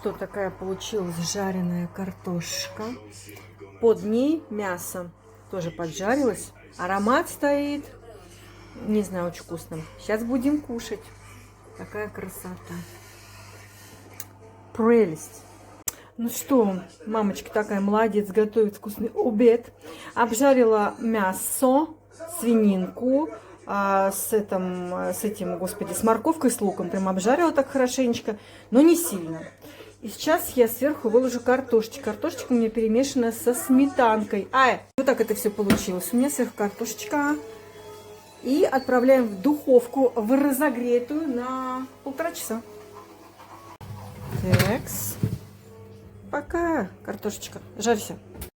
что, такая получилась жареная картошка. Под ней мясо тоже поджарилось. Аромат стоит. Не знаю, очень вкусно. Сейчас будем кушать. Такая красота. Прелесть. Ну что, мамочка такая молодец, готовит вкусный обед. Обжарила мясо, свининку с этим, господи, с морковкой, с луком. Прям обжарила так хорошенечко, но не сильно. И сейчас я сверху выложу картошечку. Картошечка у меня перемешана со сметанкой. Вот так это все получилось. У меня сверху картошечка. И отправляем в духовку, в разогретую на 1,5 часа. Такс. Пока, картошечка. Жарься.